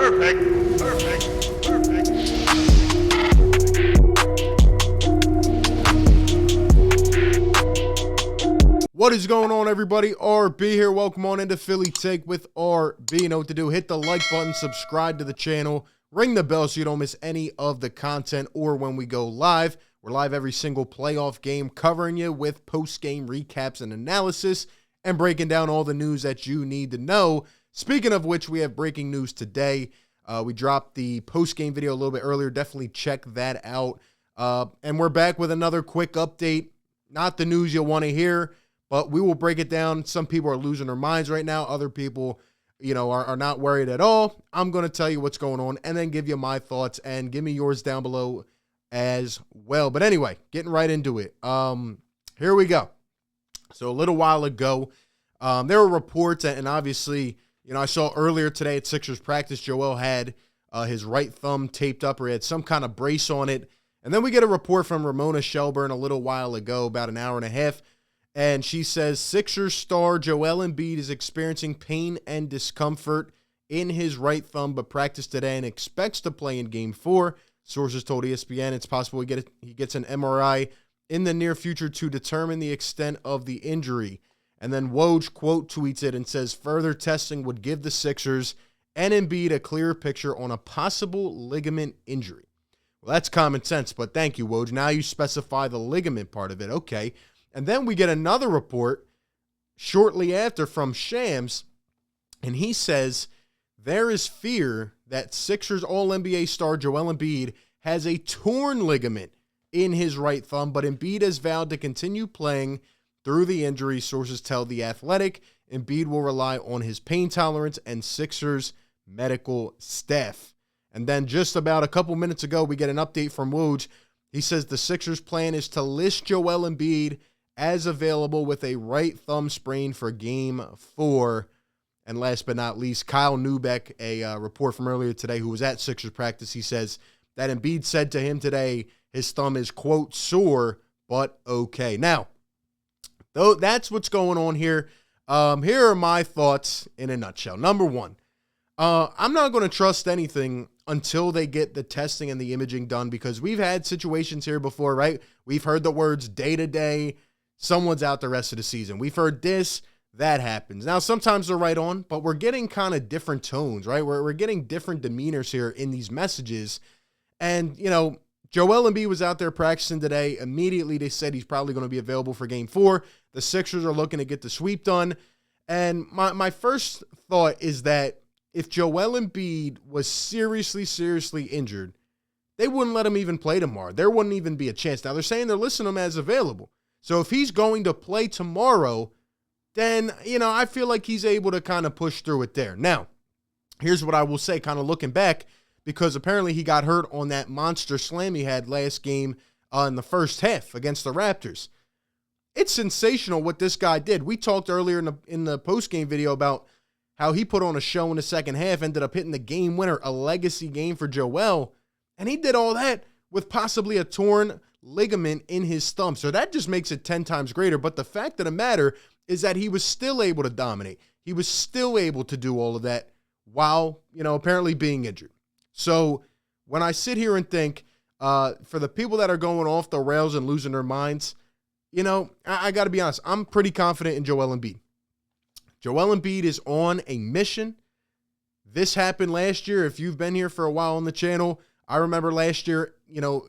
Perfect. Perfect. Perfect. What is going on, everybody? RB here. Welcome on into Philly Take with RB. You know what to do. Hit the like button, subscribe to the channel, ring the bell so you don't miss any of the content or when we go live. We're live every single playoff game, covering you with post-game recaps and analysis and breaking down all the news that you need to know. Speaking of which, we have breaking news today. We dropped the post-game video a little bit earlier. Definitely check that out. And we're back with another quick update. Not the news you'll want to hear, but we will break it down. Some people are losing their minds right now. Other people, are not worried at all. I'm going to tell you what's going on and then give you my thoughts and give me yours down below as well. But anyway, getting right into it. Here we go. So a little while ago, there were reports, and obviously, I saw earlier today at Sixers practice, Joel had his right thumb taped up, or he had some kind of brace on it. And then we get a report from Ramona Shelburne a little while ago, about an hour and a half, and she says Sixers star Joel Embiid is experiencing pain and discomfort in his right thumb, but practiced today and expects to play in Game 4. Sources told ESPN it's possible he gets an MRI in the near future to determine the extent of the injury. And then Woj quote tweets it and says further testing would give the Sixers and Embiid a clearer picture on a possible ligament injury. Well, that's common sense, but thank you, Woj. Now you specify the ligament part of it. Okay. And then we get another report shortly after from Shams, and he says there is fear that Sixers All-NBA star Joel Embiid has a torn ligament in his right thumb, but Embiid has vowed to continue playing through the injury. Sources tell The Athletic Embiid will rely on his pain tolerance and Sixers medical staff. And then just about a couple minutes ago, we get an update from Woj. He says the Sixers' plan is to list Joel Embiid as available with a right thumb sprain for Game 4. And last but not least, Kyle Neubeck, a report from earlier today who was at Sixers practice, he says that Embiid said to him today his thumb is, quote, sore, but okay. Now, though that's what's going on here. Here are my thoughts in a nutshell. Number one, I'm not going to trust anything until they get the testing and the imaging done, because we've had situations here before, right? We've heard the words day-to-day, someone's out the rest of the season. We've heard this, that happens. Now, sometimes they're right on, but we're getting kind of different tones, right? We're getting different demeanors here in these messages. And, Joel Embiid was out there practicing today. Immediately, they said he's probably going to be available for Game 4. The Sixers are looking to get the sweep done. And my first thought is that if Joel Embiid was seriously injured, they wouldn't let him even play tomorrow. There wouldn't even be a chance. Now, they're saying they're listing him as available. So if he's going to play tomorrow, then, I feel like he's able to kind of push through it there. Now, here's what I will say, kind of looking back, because apparently he got hurt on that monster slam he had last game in the first half against the Raptors. It's sensational what this guy did. We talked earlier in the post-game video about how he put on a show in the second half, ended up hitting the game winner, a legacy game for Joel, and he did all that with possibly a torn ligament in his thumb. So that just makes it 10 times greater. But the fact of the matter is that he was still able to dominate. He was still able to do all of that while, apparently being injured. So when I sit here and think, for the people that are going off the rails and losing their minds, I got to be honest, I'm pretty confident in Joel Embiid. Joel Embiid is on a mission. This happened last year. If you've been here for a while on the channel, I remember last year,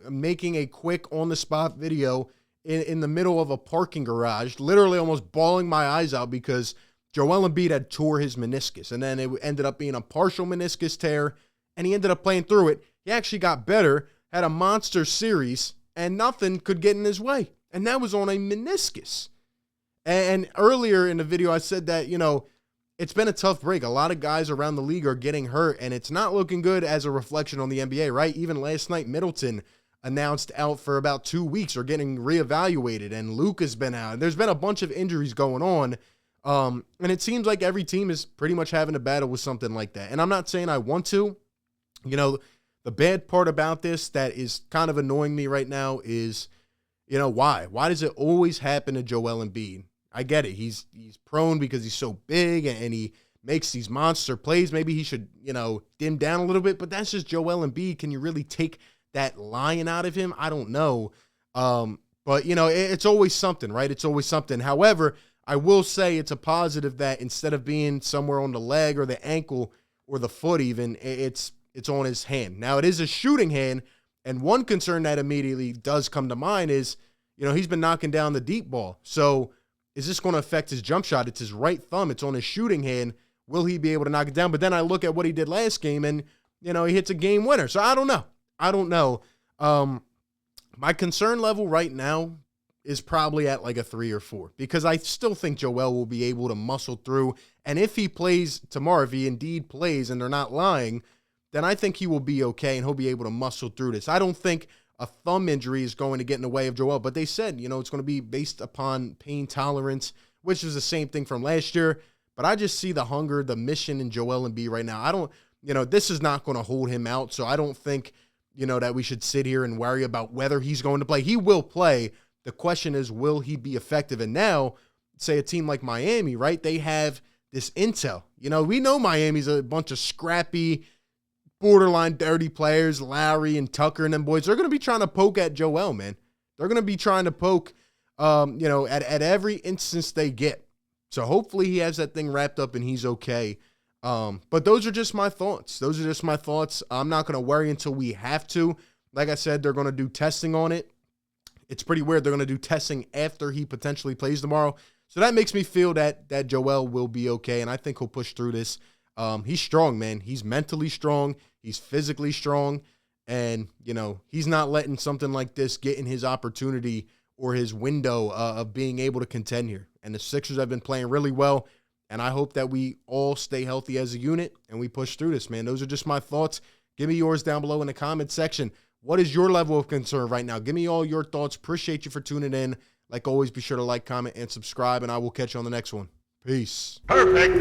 making a quick on-the-spot video in the middle of a parking garage, literally almost bawling my eyes out because Joel Embiid had tore his meniscus, and then it ended up being a partial meniscus tear, and he ended up playing through it. He actually got better, had a monster series, and nothing could get in his way, and that was on a meniscus. And earlier in the video, I said that, it's been a tough break. A lot of guys around the league are getting hurt, and it's not looking good as a reflection on the NBA, right? Even last night, Middleton announced out for about 2 weeks or getting reevaluated, and Luke has been out. There's been a bunch of injuries going on, and it seems like every team is pretty much having to battle with something like that. And I'm not saying I want to. The bad part about this that is kind of annoying me right now is, why? Why does it always happen to Joel Embiid? I get it. He's prone because he's so big and he makes these monster plays. Maybe he should, dim down a little bit, but that's just Joel Embiid. Can you really take that lion out of him? I don't know. But, it's always something, right? It's always something. However, I will say it's a positive that instead of being somewhere on the leg or the ankle or the foot even, it's on his hand. Now, it is a shooting hand, and one concern that immediately does come to mind is, he's been knocking down the deep ball. So is this going to affect his jump shot? It's his right thumb. It's on his shooting hand. Will he be able to knock it down? But then I look at what he did last game, and, he hits a game winner. So I don't know. My concern level right now is probably at like a 3 or 4 because I still think Joel will be able to muscle through. And if he plays tomorrow, if he indeed plays and they're not lying, then I think he will be okay and he'll be able to muscle through this. I don't think a thumb injury is going to get in the way of Joel, but they said, it's going to be based upon pain tolerance, which is the same thing from last year. But I just see the hunger, the mission in Joel Embiid right now. This is not going to hold him out. So I don't think, that we should sit here and worry about whether he's going to play. He will play. The question is, will he be effective? And now, say a team like Miami, right? They have this intel. We know Miami's a bunch of scrappy, borderline dirty players, Lowry and Tucker and them boys. They're going to be trying to poke at Joel, man. They're going to be trying to poke, at every instance they get. So hopefully he has that thing wrapped up and he's okay. But those are just my thoughts. I'm not going to worry until we have to. Like I said, they're going to do testing on it. It's pretty weird. They're going to do testing after he potentially plays tomorrow. So that makes me feel that Joel will be okay, and I think he'll push through this. He's strong, man. He's mentally strong. He's physically strong. And, he's not letting something like this get in his opportunity or his window of being able to contend here. And the Sixers have been playing really well, and I hope that we all stay healthy as a unit and we push through this, man. Those are just my thoughts. Give me yours down below in the comment section. What is your level of concern right now? Give me all your thoughts. Appreciate you for tuning in. Like always, be sure to like, comment, and subscribe, and I will catch you on the next one. Peace. Perfect.